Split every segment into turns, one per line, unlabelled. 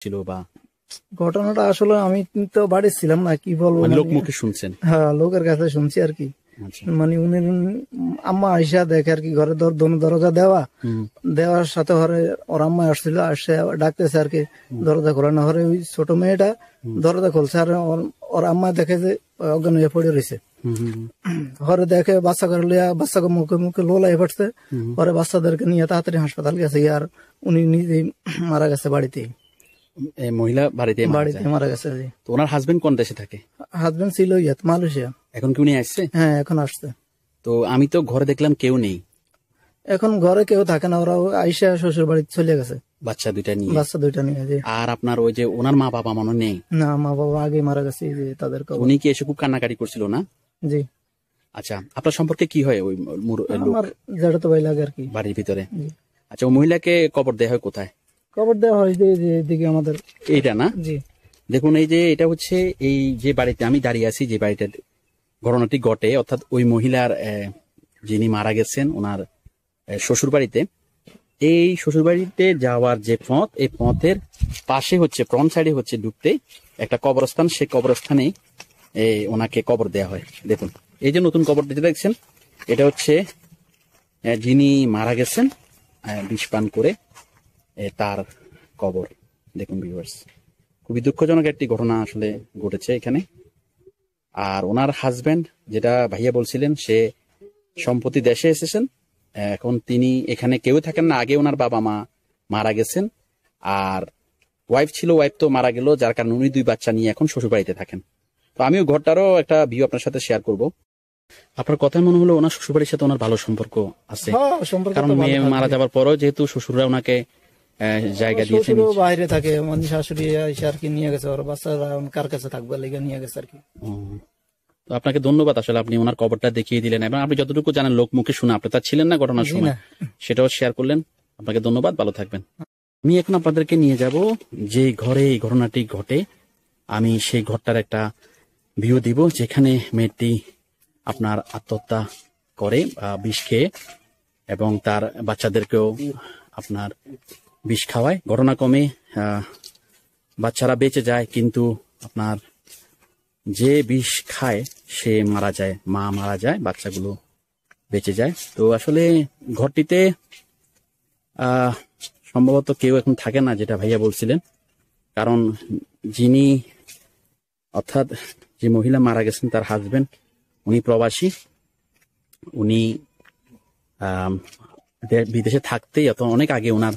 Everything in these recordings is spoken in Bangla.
ছিল বা
ঘটনাটা আসলে আমি তো বাড়ি ছিলাম না, কি বলবো,
লোক মুখে শুনছেন?
হ্যাঁ, লোকের কাছে শুনছি আর কি। মানে উনি আম্মা আইসা দেখে আর কি, ঘরে দরজা দেওয়ার সাথে হরে ওর আম্মা আসছিল, আসে ডাকতেছে আর কি, দরজা খোলা না। হরে ওই ছোট মেয়েটা দরজা খুলছে, আর ওর আম্মা দেখে যে অজ্ঞান হয়ে পড়ে রয়েছে। ঘরে দেখে বাচ্চা করে লিয়া, বাচ্চাকে মুখে মুখে লোলাই পড়ছে। পরে বাচ্চাদেরকে নিয়ে তাড়াতাড়ি হাসপাতাল গেছে, আর উনি নিজেই মারা গেছে বাড়িতে।
মহিলা বাড়িতে
মারা গেছে।
তো ওনার হাজবেন্ড কোন দেশে থাকে?
হাজবেন্ড ছিল মালয়েশিয়া।
এখন কি উনি আসছে?
হ্যাঁ, এখন আসছে।
তো আমি তো ঘরে দেখলাম কেউ নেই।
এখন ঘরে কেউ থাকে না, ওরা আইসা শ্বশুর বাড়িতে চলে গেছে
বাচ্চা দুইটা নিয়ে।
আর
আপনার ওই যে ওনার মা বাবা মনে নেই?
না, মা বাবা আগে মারা গেছে। তাদের
উনি কি এসে খুব কান্নাকাটি করছিল না?
জি।
আচ্ছা, আপনার সম্পর্কে কি হয় ওই
আমার যেটা তো ভাই লাগে আর কি,
বাড়ির ভিতরে? আচ্ছা, ওই মহিলাকে কবর দেওয়া হয় কোথায়?
কবর দেওয়া হয় যে এদিকে আমাদের
এইটা না?
জি।
দেখুন, এই যে এটা হচ্ছে এই যে বাড়িতে আমি দাঁড়িয়ে আছি, যে বাড়িতে ঘটনাটি ঘটে, অর্থাৎ ওই মহিলার যিনি মারা গেছেন ওনার শ্বশুর বাড়িতে, এই শ্বশুর বাড়িতে যাওয়ার যে পথ, এই পথের পাশে হচ্ছে ফ্রন্ট সাইডে হচ্ছে ঢুকতে একটা কবরস্থান, সেই কবরস্থানে ওনাকে কবর দেওয়া হয়। দেখুন, এই যে নতুন কবর যেটা দেখছেন, এটা হচ্ছে যিনি মারা গেছেন বিষ পান করে তার কবর। দেখুন ভিউয়ার্স, খুবই দুঃখজনক একটি ঘটনা আসলে ঘটেছে এখানে। আর ওনার হাজবেন্ড, যেটা ভাইয়া বলছিলেন, সে সম্প্রতি দেশে এসেছেন। এখন তিনি এখানে কেউ থাকেন না। আগে ওনার বাবা মা মারা গেছেন, আর ওয়াইফ ছিল, ওয়াইফ তো মারা গেল, যার কারণে উনি 2 বাচ্চা নিয়ে এখন শ্বশুর বাড়িতে থাকেন। তো আমিও ঘরটারও একটা ভিউ আপনার সাথে শেয়ার করব। আপনার কথায় মনে হলো ওনার শ্বশুর বাড়ির সাথে ওনার ভালো সম্পর্ক আছে, কারণ মেয়ে মারা যাবার পরও যেহেতু শ্বশুররা ওনাকে জায়গা দিয়েছেন।
বাইরে থাকে, মানে শাশুড়ি এসে আর কি নিয়ে গেছে, ওর বাচ্চারা কার কাছে থাকবে লেগে নিয়ে গেছে আর কি।
তো আপনাকে ধন্যবাদ, আসলে আপনি ওনার কবরটা দেখিয়ে দিলেন, এবং আপনি যতটুকু জানেন লোক মুখে শুনে, আপনি তা ছিলেন না ঘটনার সময়, সেটাও শেয়ার করলেন। আপনাকে ধন্যবাদ, ভালো থাকবেন। আমি এখন আপনাদেরকে নিয়ে যাব যে ঘরে এই ঘটনাটি ঘটে, আমি সেই ঘরটার একটা ভিউ দিব, যেখানে মেয়েটি আপনার আত্মহত্যা করে বিষ খেয়ে, এবং তার বাচ্চাদেরকেও আপনার বিষ খাওয়ায়। ঘটনাক্রমে বাচ্চারা বেঁচে যায়, কিন্তু আপনার যে বিষ খায় সে মারা যায়, মা মারা যায়, বাচ্চাগুলো বেঁচে যায়। তো আসলে ঘরটিতে সম্ভবত কেউ এখন থাকে না, যেটা ভাইয়া বলছিলেন, কারণ যিনি, অর্থাৎ যে মহিলা মারা গেছেন তার হাজবেন্ড, উনি প্রবাসী। উনি বিদেশে থাকতেই অনেক আগে ওনার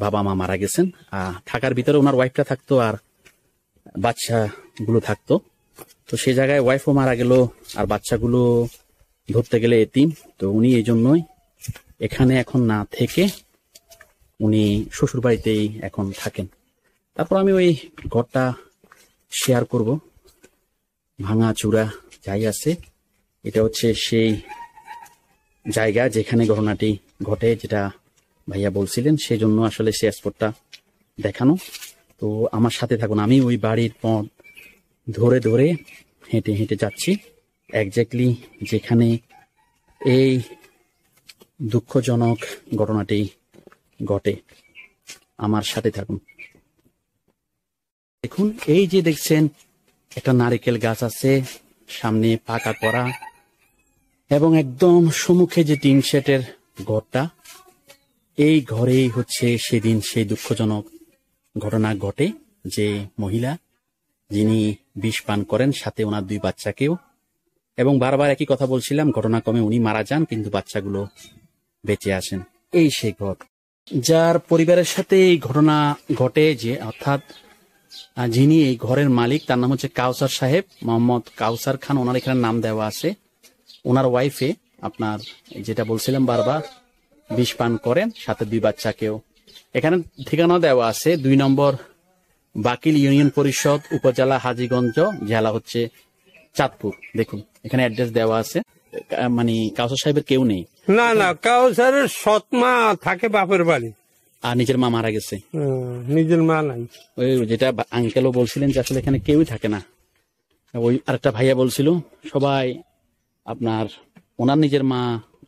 বাবা মা মারা গেছেন। থাকার ভিতরে ওনার ওয়াইফটা থাকতো, আর বাচ্চাগুলো থাকতো। তো সেই জায়গায় ওয়াইফও মারা গেল, আর বাচ্চাগুলো ধরতে গেলে এতিম। তো উনি এই জন্যই এখানে এখন না থেকে উনি শ্বশুর বাড়িতেই এখন থাকেন। তারপর আমি ওই ঘরটা শেয়ার করব, ভাঙা চূড়া যাই আছে। এটা হচ্ছে সেই জায়গা যেখানে ঘটনাটি ঘটে, যেটা ভাইয়া বলছিলেন, সেই জন্য আসলে সেই স্পটটা দেখানো। তো আমার সাথে থাকুন, আমি ওই বাড়ির পথ ধরে ধরে হেঁটে হেঁটে যাচ্ছি একজাক্টলি যেখানে এই দুঃখজনক ঘটনাটি ঘটে। আমার সাথে থাকুন। দেখুন, এই যে দেখছেন একটা নারিকেল গাছ আছে, সামনে পাকা করা, এবং একদম সম্মুখে যে টিন শেডের ঘরটা, এই ঘরেই হচ্ছে সেদিন সেই দুঃখজনক ঘটনা ঘটে, যে মহিলা যিনি বিষ পান করেন, সাথে ওনার 2 বাচ্চাকেও। এবং বারবার একই কথা বলছিলাম, ঘটনাক্রমে উনি মারা যান, কিন্তু বাচ্চাগুলো বেঁচে আসেন। এই সেই ঘর যার পরিবারের সাথে এই ঘটনা ঘটে, যে অর্থাৎ যিনি এই ঘরের মালিক, তার নাম হচ্ছে কাউসার সাহেব, মোহাম্মদ কাউসার খান, ওনার এখানে নাম দেওয়া আছে। ওনার ওয়াইফে আপনার যেটা বলছিলাম বারবার বিষ পান করেন, সাথে 2 বাচ্চাকেও। এখানে ঠিকানা দেওয়া আছে 2 নম্বর বাকিল ইউনিয়ন পরিষদ, উপজেলা হাজীগঞ্জ, জেলা হচ্ছে চাঁদপুর। দেখুন এখানে অ্যাড্রেস দেওয়া আছে। মানে কাউসার সাহেবের কেউ নেই?
না না, কাউসারের সৎ মা থাকে বাপের বাড়ি,
আর নিজের মা মারা গেছে।
নিজের মা নাই।
ওই যেটা আঙ্কেলও বলছিলেন যে আসলে এখানে কেউই থাকে না। ওই আরেকটা ভাইয়া বলছিল সবাই আপনার ওনার নিজের মা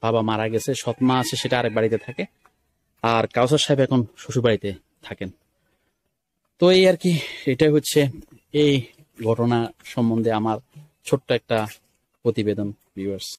বাবা মারা গেছে, সৎ মা আছে, সেটা আরেক বাড়িতে থাকে, আর কাউসার সাহেব এখন শ্বশুর বাড়িতে থাকেন। তো এই আর কি, এটাই হচ্ছে এই ঘটনা সম্বন্ধে আমার ছোট্ট একটা প্রতিবেদন ভিউয়ার্স।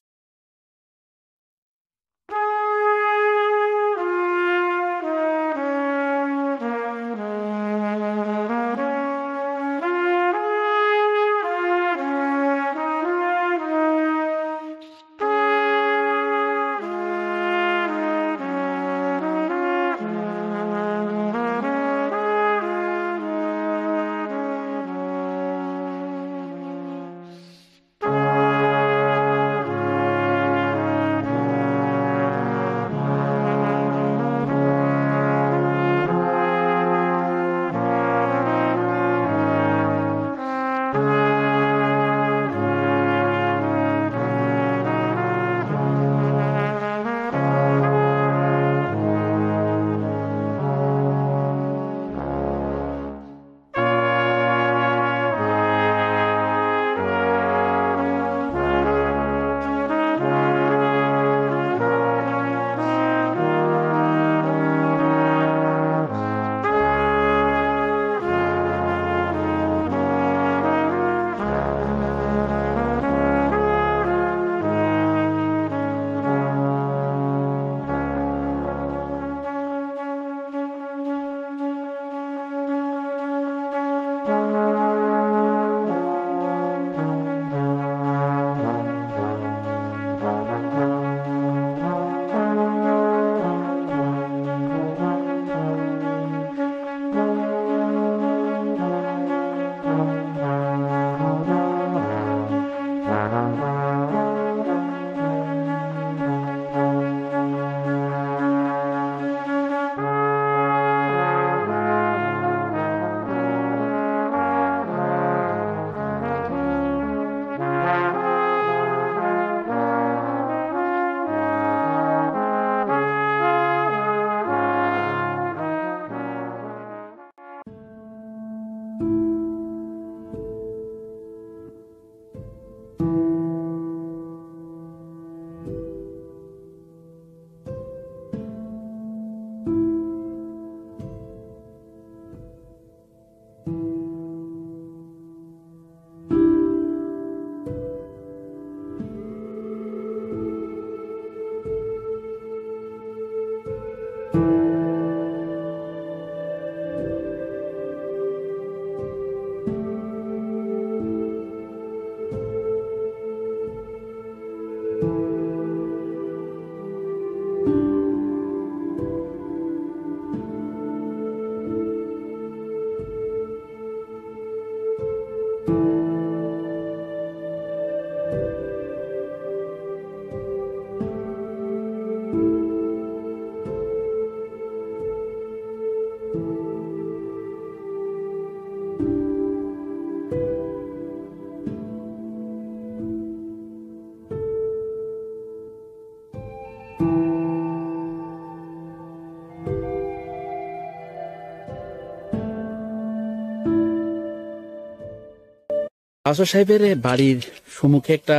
আসর সাহেবের বাড়ির সম্মুখে একটা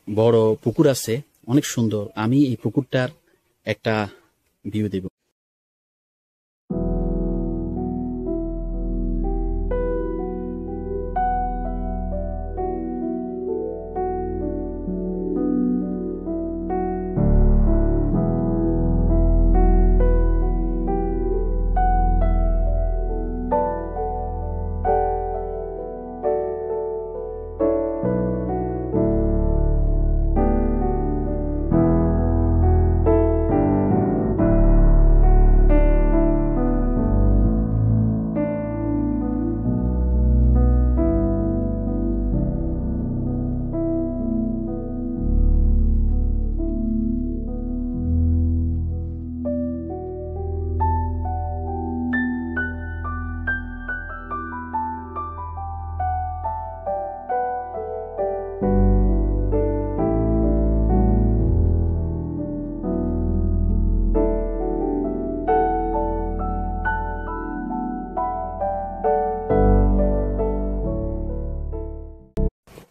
বড় পুকুর আছে, অনেক সুন্দর। আমি এই পুকুরটার একটা ভিউ দেব।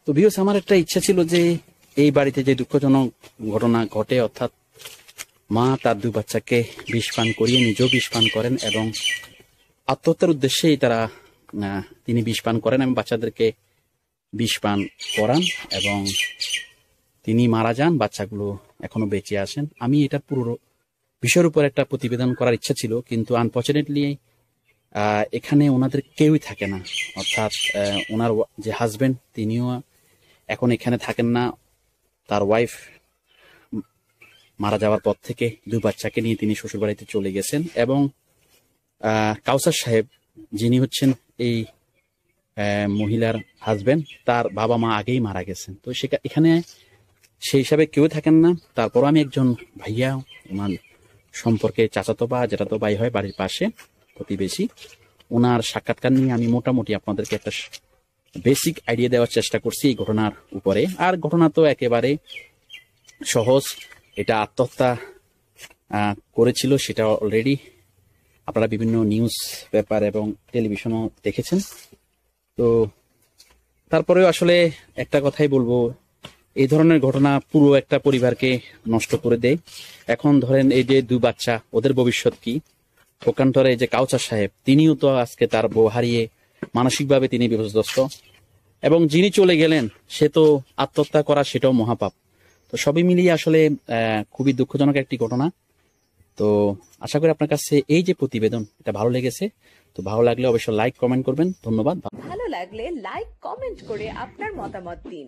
তো ভিউয়ার্স, আমার একটা ইচ্ছা ছিল যে এই বাড়িতে যে দুঃখজনক ঘটনা ঘটে, অর্থাৎ মা তার দুই বাচ্চাকে বিষ পান করিয়ে নিজেও বিষ পান করেন এবং আত্মহত্যার উদ্দেশ্যেই তিনি বিষ পান করেন এবং বাচ্চাদেরকে বিষ পান করান এবং তিনি মারা যান। বাচ্চাগুলো এখনো বেঁচে আছেন। আমি এটার পুরো বিষয়ের উপর একটা প্রতিবেদন করার ইচ্ছা ছিল, কিন্তু আনফর্চুনেটলি এখানে ওনাদের কেউই থাকে না, অর্থাৎ ওনার যে হাজবেন্ড তিনিও এখন এখানে থাকেন না। তার ওয়াইফ মারা যাওয়ার পর থেকে 2 বাচ্চাকে নিয়ে তিনি শ্বশুরবাড়িতে চলে গেছেন এবং কাউসার সাহেব যিনি হচ্ছেন এই মহিলার হাজবেন্ড, তার বাবা মা আগেই মারা গেছেন। তো এখানে সেই হিসাবে কেউ থাকেন না। তারপর আমি একজন ভাইয়া, ওনার সম্পর্কে চাচাতো বা জেঠাতো ভাই হয়, বাড়ির পাশে প্রতিবেশী, ওনার সাক্ষাৎকার নিয়ে আমি মোটামুটি আপনাদেরকে একটা বেসিক আইডিয়া দেওয়ার চেষ্টা করছি এই ঘটনার উপরে। আর ঘটনা তো একেবারে সহজ, এটা আত্মহত্যা করেছিল, সেটা অলরেডি আপনারা বিভিন্ন নিউজ পেপার এবং টেলিভিশনও দেখেছেন। তো তারপরেও আসলে একটা কথাই বলবো, এই ধরনের ঘটনা পুরো একটা পরিবারকে নষ্ট করে দেয়। এখন ধরেন এই যে 2 বাচ্চা, ওদের ভবিষ্যৎ কি? পক্ষান্তরে যে কাউসার সাহেব, তিনিও তো আজকে তার বউ হারিয়ে মানসিকভাবে তিনি বিপর্যস্ত, এবং যিনি চলে গেলেন সে তো আত্মহত্যা করা, সেটাও মহাপাপ। তো সবই মিলিয়ে আসলে খুবই দুঃখজনক একটি ঘটনা। তো আশা করি আপনার কাছে এই যে প্রতিবেদন, এটা ভালো লেগেছে। তো ভালো লাগলে অবশ্যই লাইক কমেন্ট করবেন। ধন্যবাদ।
ভালো লাগলে লাইক কমেন্ট করে আপনার মতামত দিন।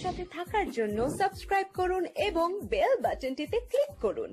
সাথে থাকার জন্য সাবস্ক্রাইব করুন এবং বেল বাটনটিতে ক্লিক করুন।